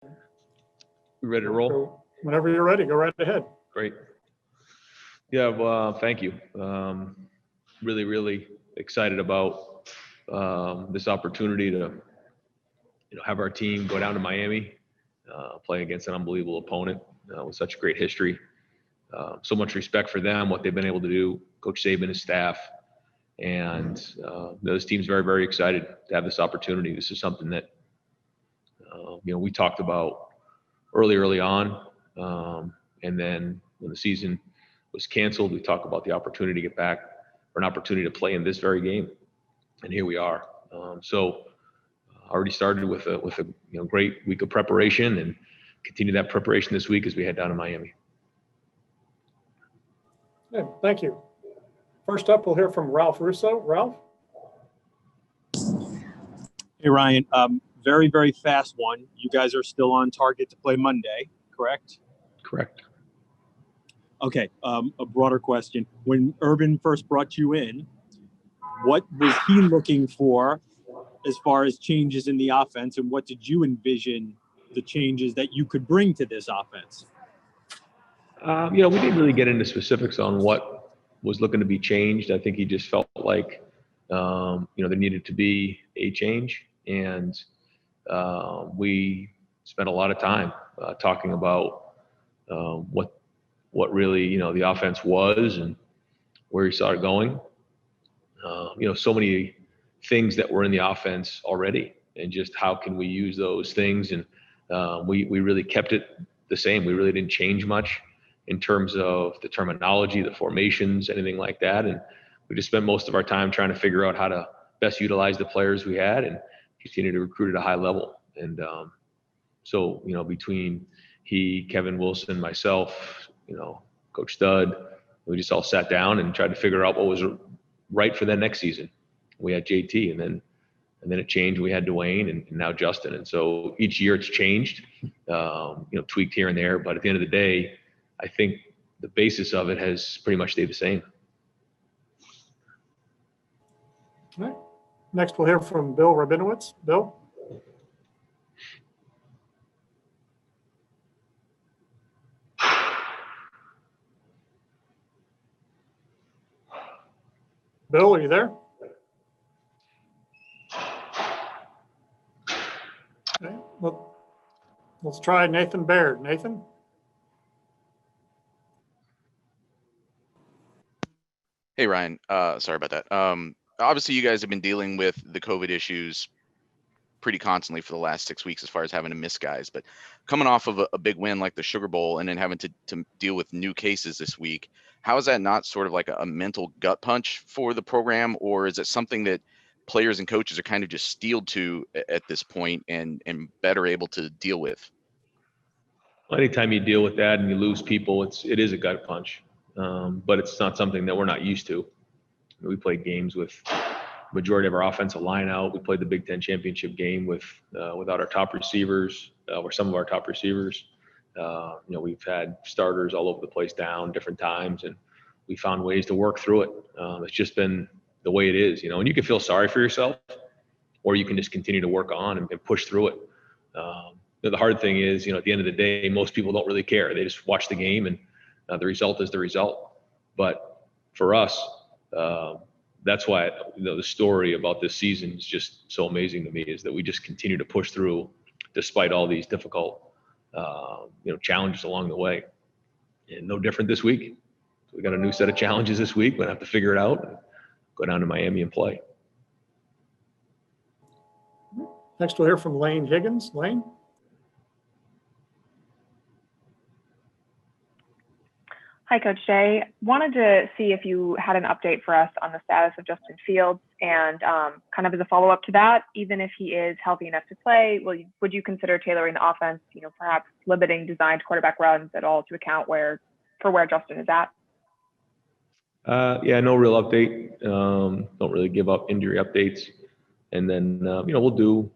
We ready to roll? So whenever you're ready, go right ahead. Great. Yeah, well, thank you. Really, really excited about this opportunity to, have our team go down to Miami, play against an unbelievable opponent with such great history. So much respect for them, what they've been able to do, Coach Saban, his staff, and those teams very, very excited to have this opportunity. This is something that, we talked about early on, and then when the season was canceled, we talked about the opportunity to get back, or an opportunity to play in this very game, and here we are. So already started with a great week of preparation, and continue that preparation this week as we head down to Miami. Yeah, thank you. First up, we'll hear from Ralph Russo. Ralph? Hey, Ryan. Very, very fast one. You guys are still on target to play Monday, correct? Correct. Okay. A broader question. When Urban first brought you in, what was he looking for as far as changes in the offense, and what did you envision the changes that you could bring to this offense? We didn't really get into specifics on what was looking to be changed. I think he just felt like, there needed to be a change. And we spent a lot of time talking about what really, the offense was and where he saw it going. So many things that were in the offense already, and just how can we use those things. And we really kept it the same. We really didn't change much in terms of the terminology, the formations, anything like that. And we just spent most of our time trying to figure out how to best utilize the players we had and continue to recruit at a high level. And so, between he, Kevin Wilson, myself, Coach Stud, we just all sat down and tried to figure out what was right for that next season. We had JT, and then it changed. We had Dwayne, and now Justin. And so each year it's changed, tweaked here and there. But at the end of the day, I think the basis of it has pretty much stayed the same. All right. Next, we'll hear from Bill Rabinowitz. Bill? Bill, are you there? Okay. Well, let's try Nathan Baird. Nathan? Hey, Ryan. Sorry about that. Obviously, you guys have been dealing with the COVID issues pretty constantly for the last 6 weeks as far as having to miss guys. But coming off of a big win like the Sugar Bowl and then having to deal with new cases this week, how is that not sort of like a mental gut punch for the program? Or is it something that players and coaches are kind of just steeled to at this point and better able to deal with? Well, anytime you deal with that and you lose people, it is a gut punch. But it's not something that we're not used to. We played games with majority of our offensive line out. We played the Big Ten championship game without our top receivers, or some of our top receivers. We've had starters all over the place down different times, and we found ways to work through it. It's just been the way it is, and you can feel sorry for yourself, or you can just continue to work on and push through it. The hard thing is, at the end of the day, most people don't really care. They just watch the game, and the result is the result. But for us, that's why the story about this season is just so amazing to me, is that we just continue to push through despite all these difficult challenges along the way. And no different this week. So we got a new set of challenges this week. We're gonna have to figure it out and go down to Miami and play. Next, we'll hear from Lane Higgins. Lane? Hi, Coach Jay. Wanted to see if you had an update for us on the status of Justin Fields, and kind of as a follow-up to that, even if he is healthy enough to play, would you consider tailoring the offense, perhaps limiting designed quarterback runs at all to account for where Justin is at? Yeah, no real update. Don't really give up injury updates. And then, we'll do,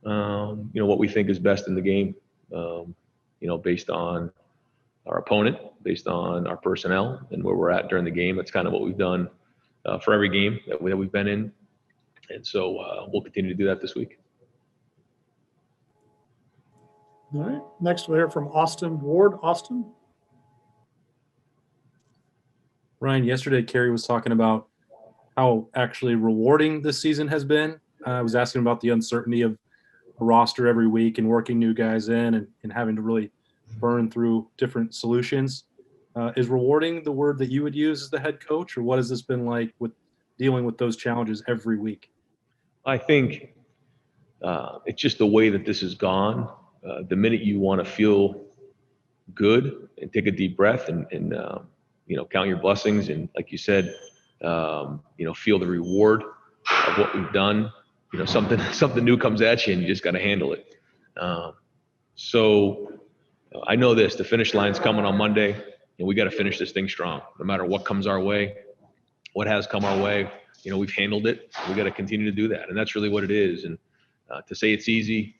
what we think is best in the game, based on our opponent, based on our personnel and where we're at during the game. That's kind of what we've done for every game that we've been in. And so we'll continue to do that this week. All right. Next, we'll hear from Austin Ward. Austin? Ryan, yesterday Kerry was talking about how actually rewarding this season has been. I was asking about the uncertainty of a roster every week and working new guys in and having to really burn through different solutions. Is rewarding the word that you would use as the head coach, or what has this been like with dealing with those challenges every week? I think it's just the way that this has gone. The minute you want to feel good and take a deep breath and count your blessings and, like you said, feel the reward of what we've done. Something new comes at you and you just got to handle it. So I know this: the finish line's coming on Monday, and we got to finish this thing strong, no matter what comes our way, what has come our way. We've handled it. We got to continue to do that, and that's really what it is. And to say it's easy,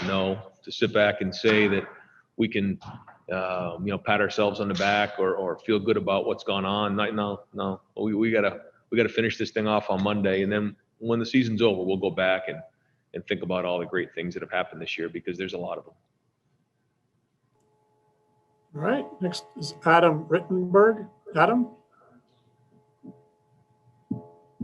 no. To sit back and say that we can, pat ourselves on the back or feel good about what's gone on. No. We gotta finish this thing off on Monday, and then when the season's over, we'll go back and think about all the great things that have happened this year, because there's a lot of them. All right. Next is Adam Rittenberg. Adam?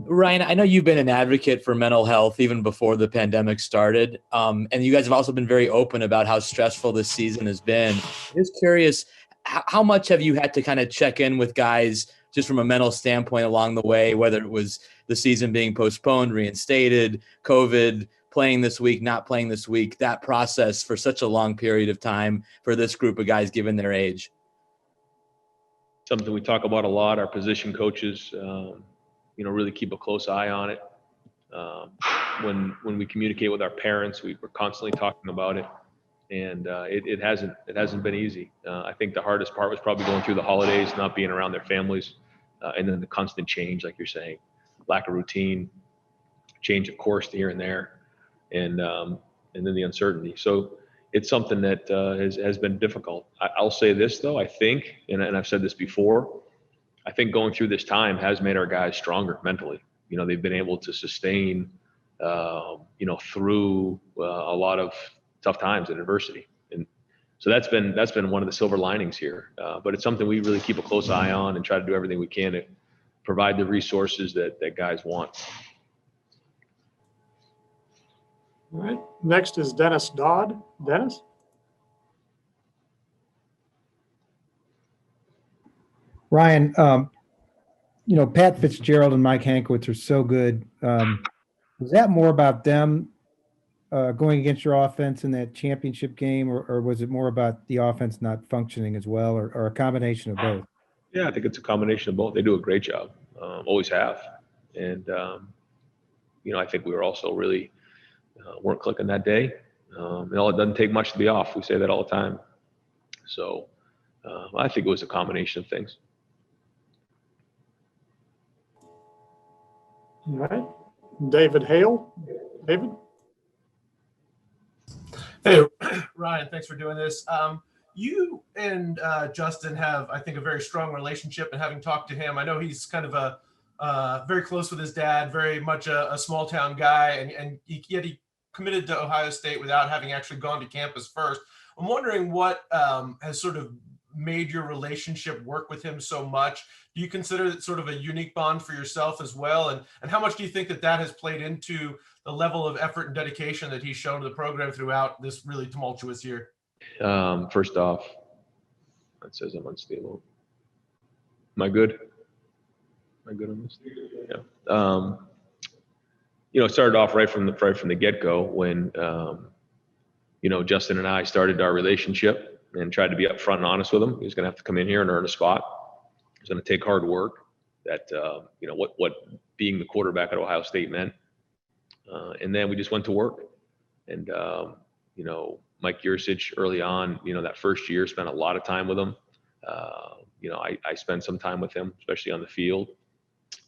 Ryan, I know you've been an advocate for mental health even before the pandemic started. And you guys have also been very open about how stressful this season has been. Just curious, how much have you had to kind of check in with guys just from a mental standpoint along the way, whether it was the season being postponed, reinstated, COVID, playing this week, not playing this week, that process for such a long period of time for this group of guys given their age? Something we talk about a lot. Our position coaches, really keep a close eye on it. When we communicate with our parents, we're constantly talking about it, and it hasn't been easy. I think the hardest part was probably going through the holidays, not being around their families, and then the constant change, like you're saying, lack of routine, change of course here and there, and then the uncertainty. So it's something that has been difficult. I'll say this though, I think, and I've said this before, I think going through this time has made our guys stronger mentally. They've been able to sustain, through a lot of tough times and adversity. And so that's been one of the silver linings here. But it's something we really keep a close eye on and try to do everything we can to provide the resources that guys want. All right. Next is Dennis Dodd. Dennis? Ryan, Pat Fitzgerald and Mike Hankwitz are so good. Was that more about them going against your offense in that championship game, or was it more about the offense not functioning as well, or a combination of both? Yeah, I think it's a combination of both. They do a great job, always have. And, I think we were also really weren't clicking that day. It doesn't take much to be off. We say that all the time. So I think it was a combination of things. All right. David Hale. David? Hey, Ryan, thanks for doing this. You and Justin have, I think, a very strong relationship, and having talked to him, I know he's kind of very close with his dad, very much a small town guy, and yet he committed to Ohio State without having actually gone to campus first. I'm wondering what has sort of made your relationship work with him so much. Do you consider it sort of a unique bond for yourself as well? And how much do you think that has played into the level of effort and dedication that he's shown to the program throughout this really tumultuous year? First off, it says I'm unstable. Am I good? Am I good on this? Yeah. It started off right from the get-go when, Justin and I started our relationship and tried to be upfront and honest with him. He was going to have to come in here and earn a spot. It was going to take hard work. That what being the quarterback at Ohio State meant. And then we just went to work. And Mike Yursich early on, that first year, spent a lot of time with him. I spent some time with him, especially on the field.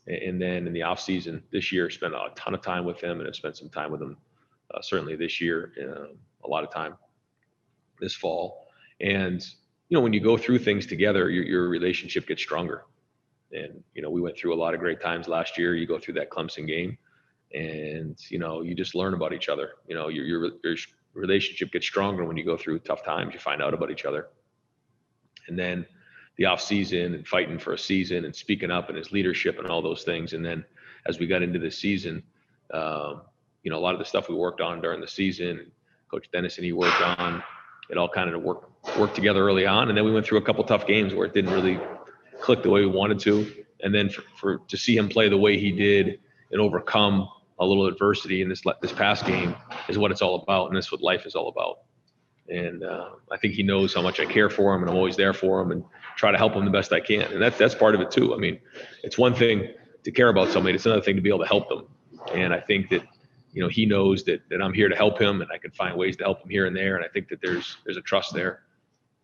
And then in the off season this year, spent a ton of time with him, and have spent some time with him certainly this year, a lot of time this fall. And when you go through things together, your relationship gets stronger. And we went through a lot of great times last year. You go through that Clemson game, and you just learn about each other. Your relationship gets stronger when you go through tough times. You find out about each other. And then the off season and fighting for a season and speaking up and his leadership and all those things. And then as we got into this season, you know, a lot of the stuff we worked on during the season, Coach Dennis and he worked on, it all kind of worked together early on. And then we went through a couple tough games where it didn't really click the way we wanted to. And then to see him play the way he did and overcome a little adversity in this past game is what it's all about. And that's what life is all about. And I think he knows how much I care for him, and I'm always there for him and try to help him the best I can. And that's part of it too. I mean, it's one thing to care about somebody. It's another thing to be able to help them. And I think that, you know, he knows that I'm here to help him, and I can find ways to help him here and there. And I think that there's a trust there.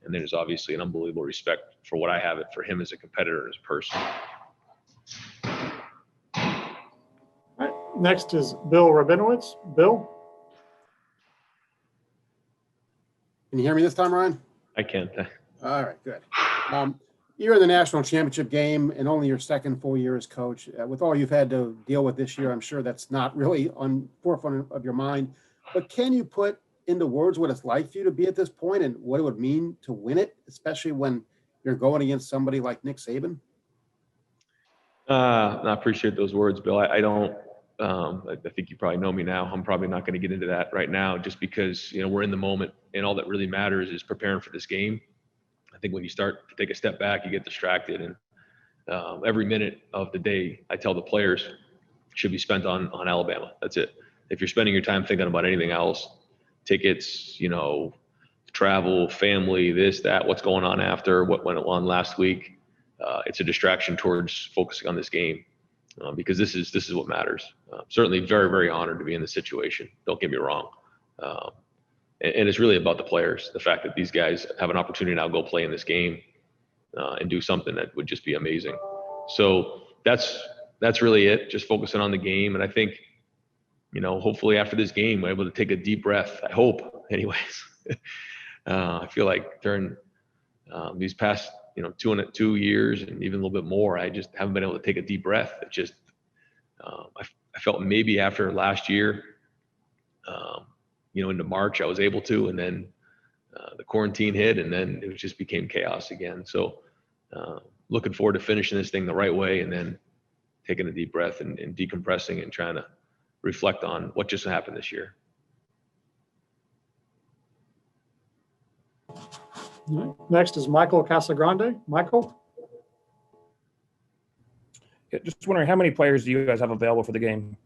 And there's obviously an unbelievable respect for what I have it for him as a competitor and as a person. All right. Next is Bill Rabinowitz. Bill? Can you hear me this time, Ryan? I can. All right, good. You're in the national championship game and only your second full year as coach. With all you've had to deal with this year, I'm sure that's not really on forefront of your mind. But can you put into words what it's like for you to be at this point and what it would mean to win it, especially when you're going against somebody like Nick Saban? I appreciate those words, Bill. I don't. I think you probably know me now. I'm probably not going to get into that right now, just because, you know, we're in the moment, and all that really matters is preparing for this game. I think when you start to take a step back, you get distracted, and every minute of the day, I tell the players, should be spent on Alabama. That's it. If you're spending your time thinking about anything else, tickets, you know, travel, family, this, that, what's going on after, what went on last week, it's a distraction towards focusing on this game. Because this is what matters. Certainly very, very honored to be in this situation. Don't get me wrong. And it's really about the players. The fact that these guys have an opportunity now to go play in this game and do something that would just be amazing. So that's really it. Just focusing on the game. And I think, you know, hopefully after this game, we're able to take a deep breath. I hope, anyways. I feel like during these past, you know, 2 years and even a little bit more, I just haven't been able to take a deep breath. It just, I felt maybe after last year, you know, into March, I was able to, and then the quarantine hit, and then it just became chaos again. So looking forward to finishing this thing the right way, and then taking a deep breath and decompressing and trying to reflect on what just happened this year. Next is Michael Casagrande. Michael? Yeah, just wondering, how many players do you guys have available for the game?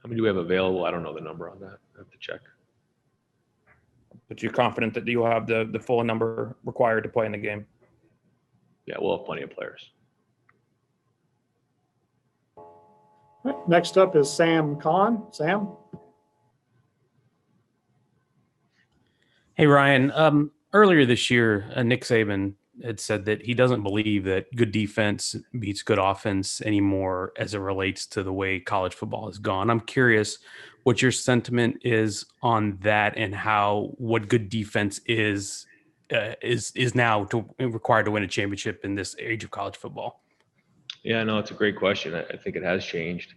How many do we have available? I don't know the number on that. I have to check. But you're confident that you'll have the full number required to play in the game? Yeah, we'll have plenty of players. Next up is Sam Kahn. Sam? Hey, Ryan. Earlier this year, Nick Saban had said that he doesn't believe that good defense beats good offense anymore as it relates to the way college football has gone. I'm curious what your sentiment is on that, and how what good defense is now required to win a championship in this age of college football. Yeah, no, it's a great question. I think it has changed.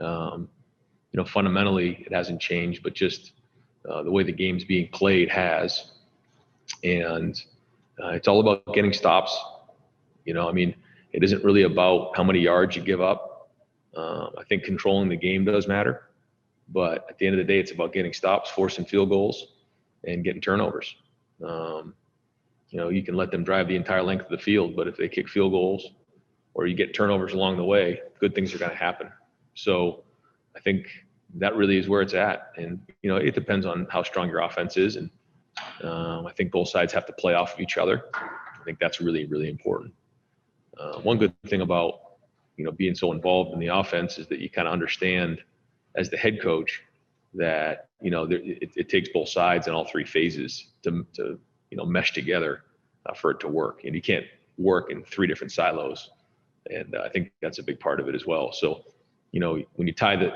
You know, fundamentally, it hasn't changed, but just the way the game's being played has. And it's all about getting stops. You know, I mean, it isn't really about how many yards you give up. I think controlling the game does matter. But at the end of the day, it's about getting stops, forcing field goals, and getting turnovers. You know, you can let them drive the entire length of the field, but if they kick field goals or you get turnovers along the way, good things are going to happen. So I think that really is where it's at. And, you know, it depends on how strong your offense is. And I think both sides have to play off of each other. I think that's really, really important. One good thing about, you know, being so involved in the offense is that you kind of understand as the head coach that, you know, it takes both sides in all three phases to you know, mesh together for it to work. And you can't work in three different silos. And I think that's a big part of it as well. So, you know, when you tie the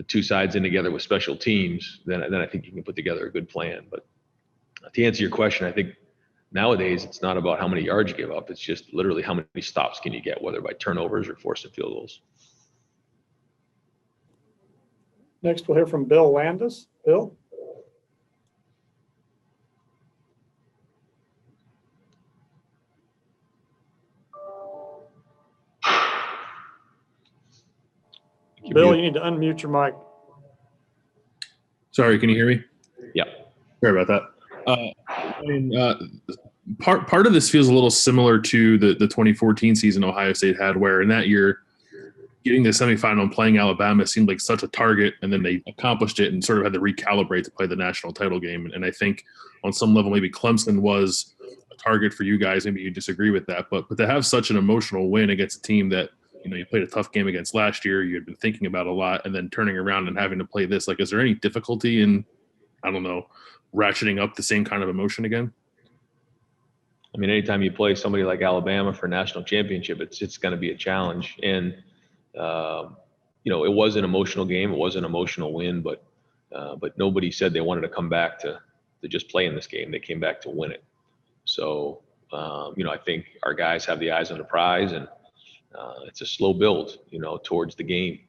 two sides in together with special teams, then I think you can put together a good plan. But to answer your question, I think nowadays it's not about how many yards you give up. It's just literally how many stops can you get, whether by turnovers or forcing field goals. Next, we'll hear from Bill Landis. Bill? Bill, you need to unmute your mic. Sorry, can you hear me? Yeah. Sorry about that. Part of this feels a little similar to the 2014 season Ohio State had, where in that year, getting to the semifinal and playing Alabama seemed like such a target, and then they accomplished it and sort of had to recalibrate to play the national title game. And I think on some level, maybe Clemson was a target for you guys. Maybe you disagree with that, but to have such an emotional win against a team that you played a tough game against last year, you had been thinking about a lot, and then turning around and having to play this, like, is there any difficulty in, I don't know, ratcheting up the same kind of emotion again? I mean, anytime you play somebody like Alabama for a national championship, it's going to be a challenge. And it was an emotional game. It was an emotional win, but nobody said they wanted to come back to just play in this game. They came back to win it. So, I think our guys have the eyes on the prize, and it's a slow build, towards the game.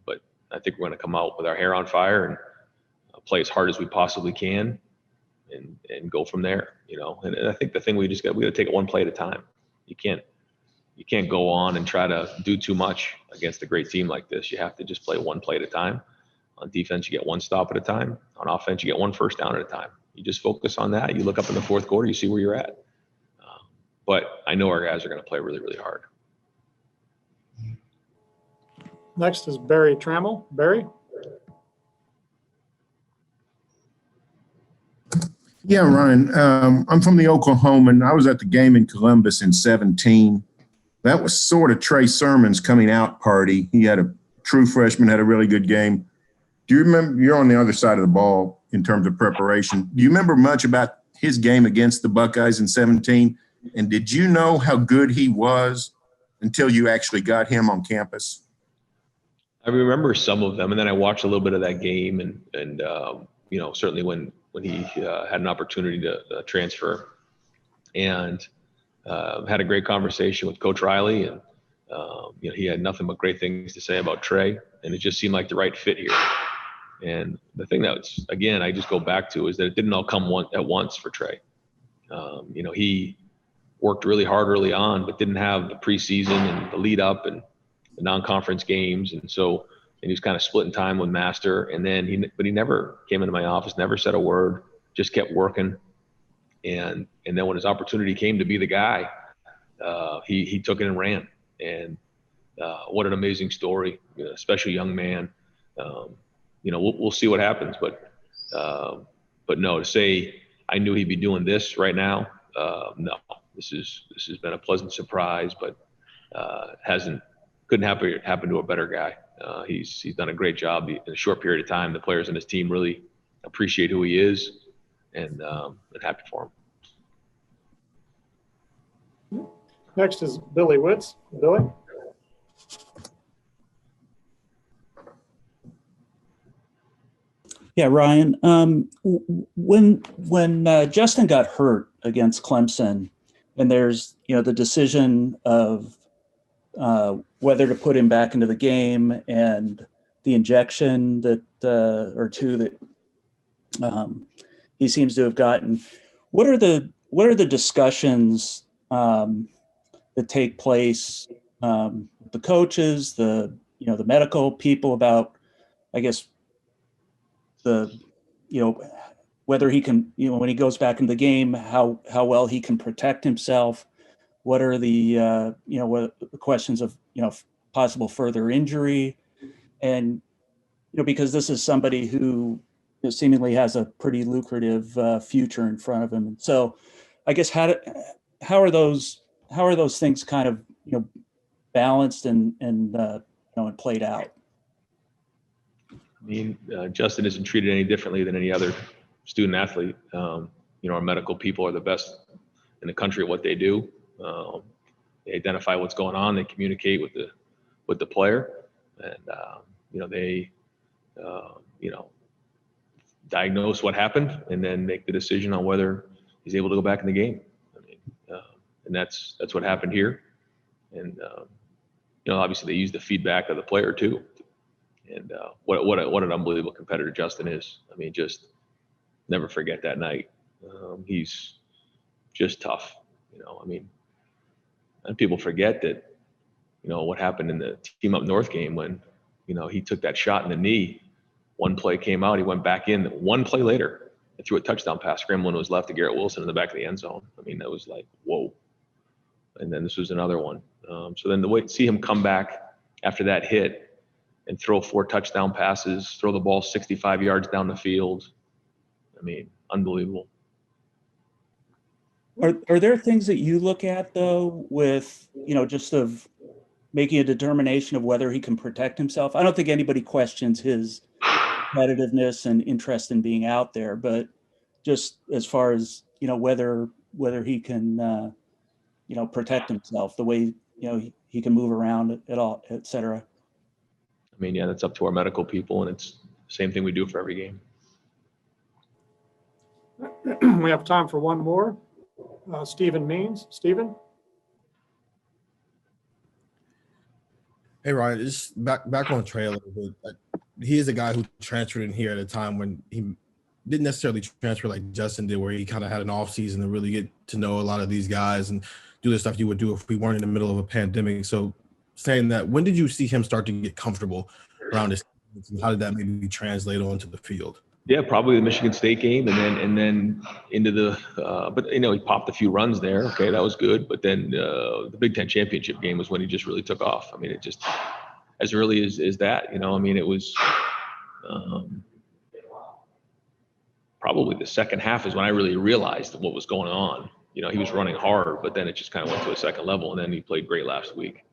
But I think we're going to come out with our hair on fire and play as hard as we possibly can and go from there, And I think the thing we got to take it one play at a time. You can't go on and try to do too much against a great team like this. You have to just play one play at a time. On defense, you get one stop at a time. On offense, you get one first down at a time. You just focus on that. You look up in the fourth quarter, you see where you're at. But I know our guys are going to play really, really hard. Next is Barry Trammell. Barry? Yeah, Ryan. I'm from the Oklahoman. I was at the game in Columbus in 2017. That was sort of Trey Sermon's coming out party. He had a true freshman, had a really good game. Do you remember, you're on the other side of the ball in terms of preparation. Do you remember much about his game against the Buckeyes in 2017? And did you know how good he was until you actually got him on campus? I remember some of them, and then I watched a little bit of that game, and certainly when he had an opportunity to transfer, and had a great conversation with Coach Riley, and he had nothing but great things to say about Trey, and it just seemed like the right fit here. And the thing that's, again, I just go back to is that it didn't all come at once for Trey. He worked really hard early on, but didn't have the preseason and the lead up and the non-conference games. And he was kind of splitting time with Master. And then he never came into my office, never said a word, just kept working. And then when his opportunity came to be the guy, he took it and ran. And what an amazing story, especially young man. We'll see what happens, but no, to say I knew he'd be doing this right now, no. This has been a pleasant surprise, but couldn't happen to a better guy. He's done a great job in a short period of time. The players on his team really appreciate who he is, and happy for him. Next is Billy Witz. Billy? Yeah, Ryan. When Justin got hurt against Clemson, and there's the decision of whether to put him back into the game and the injection that or two that he seems to have gotten. What are the discussions that take place? The coaches, the medical people about, I guess, whether he can, when he goes back in the game, how well he can protect himself. What are the questions of possible further injury, and because this is somebody who seemingly has a pretty lucrative future in front of him. And so, I guess how are those things kind of balanced and played out? I mean, Justin isn't treated any differently than any other student athlete. Our medical people are the best in the country at what they do. They identify what's going on. They communicate with the player, and they diagnose what happened, and then make the decision on whether he's able to go back in the game. And that's what happened here. And obviously they use the feedback of the player too. And what an unbelievable competitor Justin is. I mean, just never forget that night. He's just tough, and people forget that, what happened in the Team Up North game when he took that shot in the knee. One play came out, he went back in. One play later, and threw a touchdown pass, scrambling to his left to Garrett Wilson in the back of the end zone. I mean, that was like, whoa. And then this was another one. So then see him come back after that hit and throw 4 touchdown passes, throw the ball 65 yards down the field. I mean, unbelievable. Are there things that you look at though with, just of making a determination of whether he can protect himself? I don't think anybody questions his competitiveness and interest in being out there, but just as far as, whether he can, protect himself, the way, he can move around at all, et cetera. I mean, yeah, that's up to our medical people, and it's the same thing we do for every game. We have time for one more. Stephen Means. Stephen? Hey Ryan, just back on Trey a little bit. He is a guy who transferred in here at a time when he didn't necessarily transfer like Justin did, where he kind of had an off season to really get to know a lot of these guys and do the stuff you would do if we weren't in the middle of a pandemic. So saying that, when did you see him start to get comfortable around this? And how did that maybe translate onto the field? Yeah, probably the Michigan State game, and then into the. But he popped a few runs there. Okay, that was good. But then the Big Ten championship game was when he just really took off. I mean, it just as early as that. I mean, it was probably the second half is when I really realized what was going on. He was running hard, but then it just kind of went to a second level, and then he played great last week.